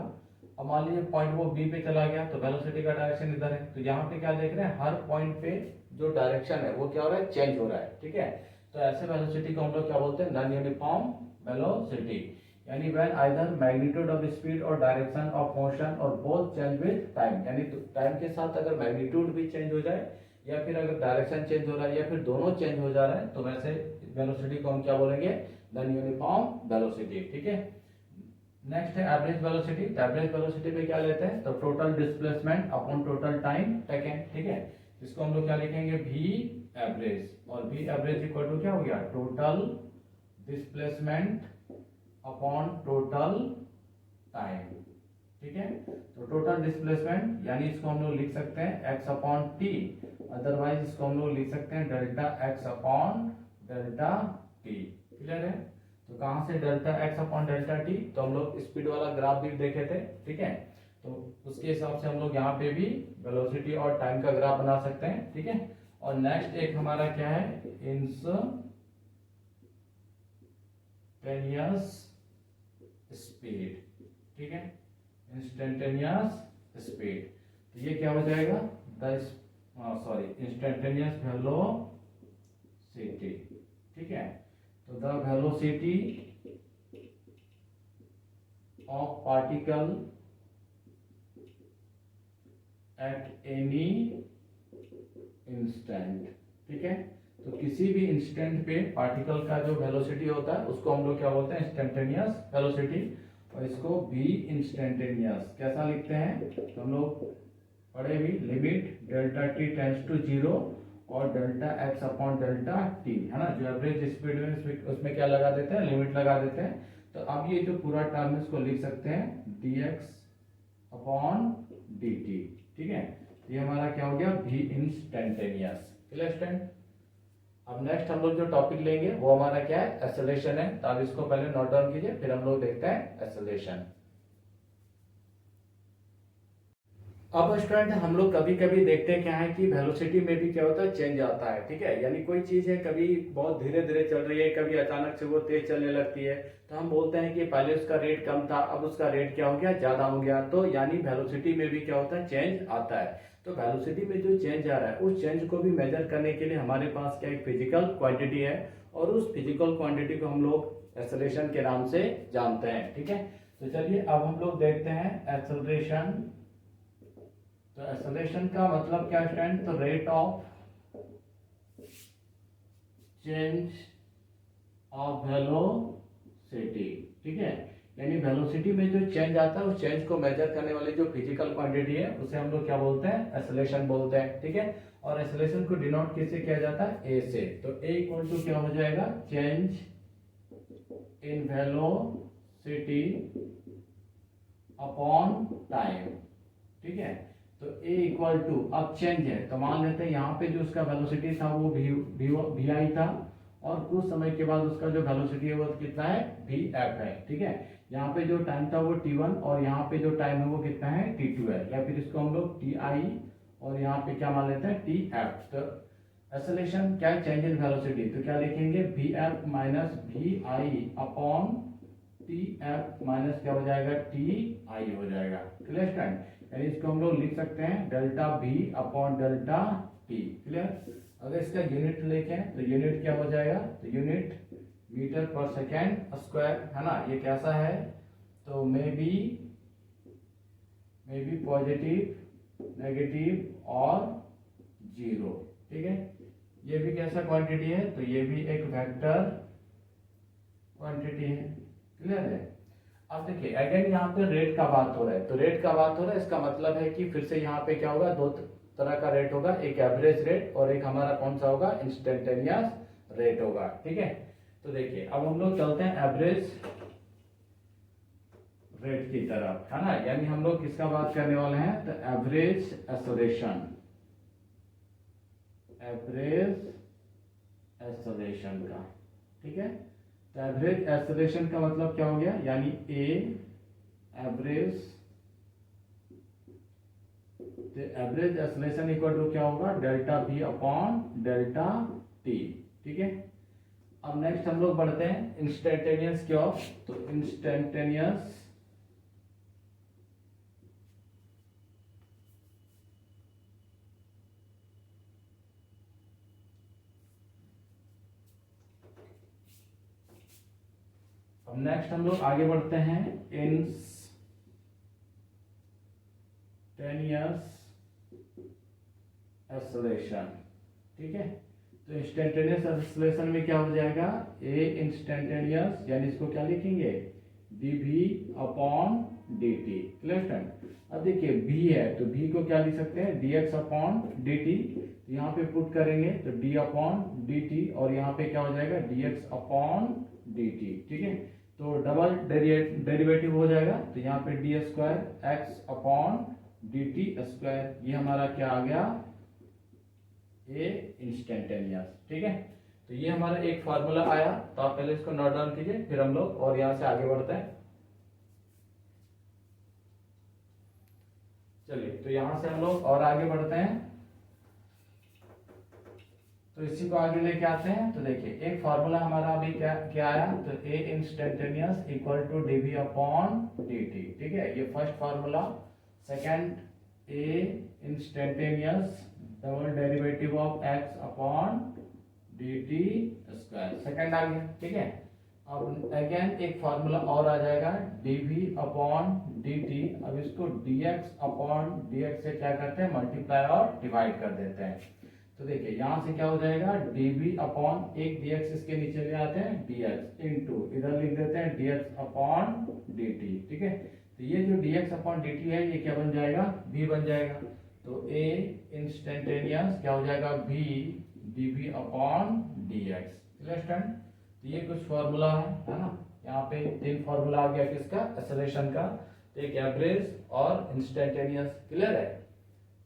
अब मान लीजिए पॉइंट वो बी पे चला गया तो वेलोसिटी का डायरेक्शन इधर है। तो यहाँ पे क्या देख रहे हैं, हर पॉइंट पे जो डायरेक्शन है वो क्या हो रहा है, चेंज हो रहा है, ठीक है। तो ऐसे वेलोसिटी को हम लोग क्या बोलते हैं, नॉन यूनिफॉर्म वेलोसिटी। यानी when either magnitude of speed और डायरेक्शन ऑफ मोशन और बोथ चेंज विद टाइम, यानी टाइम के साथ अगर मैग्नीट्यूड भी चेंज हो जाए या फिर अगर डायरेक्शन चेंज हो रहा है या फिर दोनों चेंज हो जा रहा है, तो वैसे वेलोसिटी को हम क्या बोलेंगे, नॉन यूनिफॉर्म वेलोसिटी, ठीक है। नेक्स्ट है एवरेज वेलोसिटी। एवरेज वेलोसिटी में क्या लेते हैं, तो total displacement upon total time taken, ठीक है। इसको हम लोग क्या लिखेंगे, भी एवरेज, और भी एवरेज इक्वल टू क्या हो गया, total displacement upon total time, ठीक है। तो टोटल डिस्प्लेसमेंट यानी इसको हम लोग लिख सकते हैं x अपॉन टी, अदरवाइज इसको हम लोग लिख सकते हैं delta x upon delta T. Clear है। तो कहाँ से delta x upon delta T, तो हम लोग स्पीड वाला ग्राफ भी देखे थे, ठीक है। तो उसके हिसाब से हम लोग यहाँ पे भी वेलोसिटी और टाइम का ग्राफ बना सकते हैं, ठीक है। और नेक्स्ट एक हमारा क्या है, इंस्टेंटेनियस स्पीड, ठीक है, इंस्टेंटेनियस स्पीड। तो ये क्या हो जाएगा, इंस्टेंटेनियस वेलोसिटी, ठीक है। तो the velocity of particle at any instant, ठीक है। तो किसी भी इंस्टेंट पे पार्टिकल का जो वेलोसिटी होता है उसको हम लोग क्या बोलते हैं, इंस्टेंटेनियस वेलोसिटी। और इसको भी इंस्टेंटेनियस कैसा लिखते हैं, तो हम लोग पढ़े भी, limit delta T tends to 0 और delta X upon delta T, है ना। जो एवरेज स्पीड है उसमें क्या लगा देते हैं, लिमिट लगा देते हैं। तो अब ये जो पूरा टर्म है इसको लिख सकते हैं dx अपॉन dt, ठीक है। ये हमारा क्या हो गया, v इंस्टेंटेनियस। Clear student. अब नेक्स्ट हम लोग जो टॉपिक लेंगे वो हमारा क्या है, एक्सेलरेशन है। तो आप इसको पहले नोट डाउन कीजिए, फिर हम लोग देखते हैं एक्सेलरेशन। अब स्टूडेंट हम लोग कभी कभी देखते हैं क्या है कि वेलोसिटी में भी क्या होता है, चेंज आता है, ठीक है। यानी कोई चीज है कभी बहुत धीरे धीरे चल रही है, कभी अचानक से वो तेज चलने लगती है। तो हम बोलते हैं कि पहले उसका रेट कम था, अब उसका रेट क्या हो गया, ज्यादा हो गया। तो यानी वेलोसिटी में भी क्या होता है, चेंज आता है। तो वेलोसिटी में जो चेंज आ रहा है उस चेंज को भी मेजर करने के लिए हमारे पास क्या एक फिजिकल क्वांटिटी है, और उस फिजिकल क्वांटिटी को हम लोग एक्सेलरेशन के नाम से जानते हैं, ठीक है। तो चलिए अब हम लोग देखते हैं एक्सेलरेशन। तो एक्सेलरेशन का मतलब क्या स्टूडेंट, तो rate of change of velocity, ठीक है। यानी वेलोसिटी में जो चेंज आता है उस चेंज को मेजर करने वाली जो फिजिकल क्वांटिटी है उसे हम लोग क्या बोलते हैं, एक्सेलरेशन बोलते हैं, ठीक है। और एक्सेलरेशन को डिनोट किससे किया जाता है, ए से। तो ए इक्वल टू क्या हो जाएगा, change in velocity upon time, ठीक है। तो a इक्वल टू, अब चेंज है तो मान लेते हैं यहाँ पे जो उसका वेलोसिटी था वो वी आई था, और कुछ समय के बाद उसका जो वेलोसिटी है वो कितना है, वी एफ है, ठीक है। यहाँ पे जो टाइम था वो t1 और यहाँ पे जो टाइम है वो कितना है, t2 है, या फिर इसको हम लोग ti और यहाँ पे क्या मान लेते हैं, tf। तो एक्सेलरेशन क्या है, चेंज इन वेलोसिटी। तो क्या लिखेंगे, V F minus V I upon T F minus क्या हो जाएगा, टी आई हो जाएगा। Clear student. यानी इसको हम लोग लिख सकते हैं delta V upon delta T. Clear. अगर इसका यूनिट लिखें तो यूनिट क्या हो जाएगा, तो यूनिट मीटर पर सेकेंड स्क्वायर, है ना। ये कैसा है, तो मे बी पॉजिटिव, नेगेटिव और जीरो, ठीक है। ये भी कैसा क्वांटिटी है, तो ये भी एक वेक्टर क्वांटिटी है। क्लियर है। अब देखिए अगेन यहाँ पे रेट का बात हो रहा है, तो रेट का बात हो रहा है, इसका मतलब है कि फिर से यहाँ पे क्या होगा, दो तरह का रेट होगा, एक एवरेज रेट और एक हमारा कौन सा होगा, इंस्टेंटेनियस रेट होगा, ठीक है। तो देखिए अब हम लोग चलते हैं एवरेज रेट की तरफ, है ना। यानी हम लोग किसका बात करने वाले हैं, तो एवरेज एक्सेलरेशन, का, ठीक है। तो एवरेज एक्सेलरेशन का मतलब क्या हो गया, यानी ए एवरेज, तो एवरेज एक्सेलरेशन इक्वल टू क्या होगा, delta V upon delta T, ठीक है। अब नेक्स्ट हम लोग बढ़ते हैं इंस्टेंटेनियस की ओर। तो इंस्टेंटेनियस अब नेक्स्ट हम लोग आगे बढ़ते हैं इंस्टेंटेनियस एक्सेलरेशन, ठीक है। तो इंस्टेंटेनियस एक्सेलरेशन में क्या हो जाएगा, ए इंस्टेंटेनियस, यानी इसको क्या लिखेंगे, dv अपॉन dt। क्लियर। अब देखिए v है तो v को क्या लिख सकते हैं, dx अपॉन dt। यहाँ पे पुट करेंगे तो d अपॉन dt और यहाँ पे क्या हो जाएगा, dx अपॉन dt, ठीक है। तो डबल डेरिवेटिव हो जाएगा, तो यहाँ पे D square x upon D T square, ये हमारा क्या आ गया, ए इंस्टेंटेनियस। ठीक है, तो ये हमारा एक फार्मूला आया। तो आप पहले इसको नोट डाउन कीजिए, फिर हम लोग और यहाँ से आगे बढ़ते हैं। चलिए, तो यहाँ से हम लोग और आगे बढ़ते हैं। तो इसी को आगे लेके आते हैं। तो देखिए, एक फार्मूला हमारा अभी क्या क्या आया, तो a instantaneous equal to D V upon D T. ठीक है, ये first formula. Second, a instantaneous double derivative of X upon D T square, second आ गया। ठीक है, अब अगेन एक फार्मूला और आ जाएगा, D V upon D T. अब इसको D X upon D X से क्या करते हैं, मल्टीप्लाई और डिवाइड कर देते हैं। तो देखिए, यहां से क्या हो जाएगा, डी वी अपॉन एक डी एक्स इसके नीचे ले आते हैं, डी एक्स इंटू इधर लिख देते हैं D X upon D T. ठीक है, तो ये जो D X upon D T है, ये क्या बन जाएगा, v बन जाएगा। तो ए इंस्टेंटेनियस क्या हो जाएगा, v D V upon D X. तो ये कुछ फॉर्मूला है ना। यहाँ पे 3 फॉर्मूला आ गया किसका, एक्सेलरेशन का, तो एक एवरेज और इंस्टेंटेनियस। क्लियर है।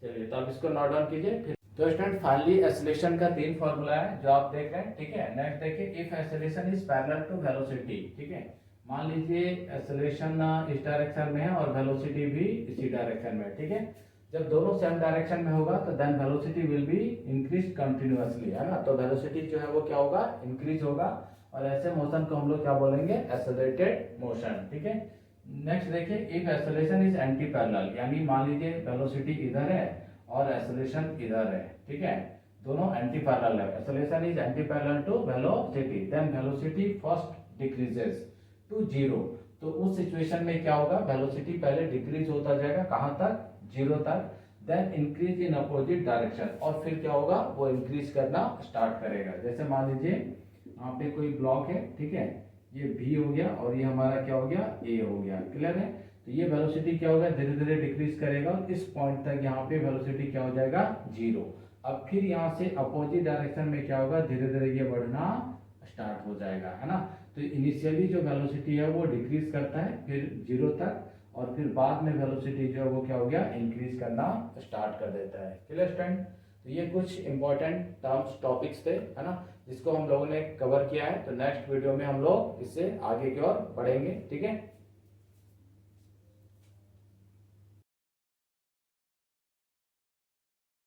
चलिए, तो आप इसको नोट डाउन कीजिए। फिर तो स्टूडेंट, फाइनली एक्सेलरेशन का 3 फॉर्मूला है जो आप देख रहे हैं। ठीक है, नेक्स्ट देखिए, if acceleration is parallel to velocity. ठीक है, मान लीजिए एक्सेलरेशन इस डायरेक्शन में है और वेलोसिटी भी इसी डायरेक्शन में है। ठीक है, जब दोनों सेम डायरेक्शन में होगा तो then velocity will be increase continuously, है ना। तो वेलोसिटी जो है वो क्या होगा, इंक्रीज होगा, और ऐसे मोशन को हम लोग क्या बोलेंगे, एक्सेलरेटेड मोशन। ठीक है, नेक्स्ट देखिए, if acceleration is anti parallel, यानी मान लीजिए वेलोसिटी इधर है और एक्सेलरेशन इधर है। ठीक है, दोनों एंटी पैरेलल है, acceleration is anti parallel to velocity, then velocity first decreases to zero. तो उस सिचुएशन में क्या होगा, वेलोसिटी पहले डिक्रीज होता जाएगा, कहां तक, जीरो तक, then increase in opposite direction, और फिर क्या होगा, वो इंक्रीज करना स्टार्ट करेगा। जैसे मान लीजिए यहाँ पे कोई ब्लॉक है। ठीक है, ये v हो गया और ये हमारा क्या हो गया, a हो गया। क्लियर है। तो ये वेलोसिटी क्या होगा, धीरे धीरे डिक्रीज करेगा, और इस पॉइंट तक यहाँ पे वेलोसिटी क्या हो जाएगा, जीरो। अब फिर यहाँ से अपोजिट डायरेक्शन में क्या होगा, धीरे धीरे ये बढ़ना स्टार्ट हो जाएगा, है ना। तो इनिशियली जो वेलोसिटी है वो डिक्रीज करता है, फिर जीरो तक, और फिर बाद में वेलोसिटी जो है वो क्या हो गया, इंक्रीज करना स्टार्ट कर देता है। Clear student. तो ये कुछ इंपॉर्टेंट टर्म्स टॉपिक्स थे, है ना, जिसको हम लोगों ने कवर किया है। तो नेक्स्ट वीडियो में हम लोग इससे आगे की ओर बढ़ेंगे। ठीक है।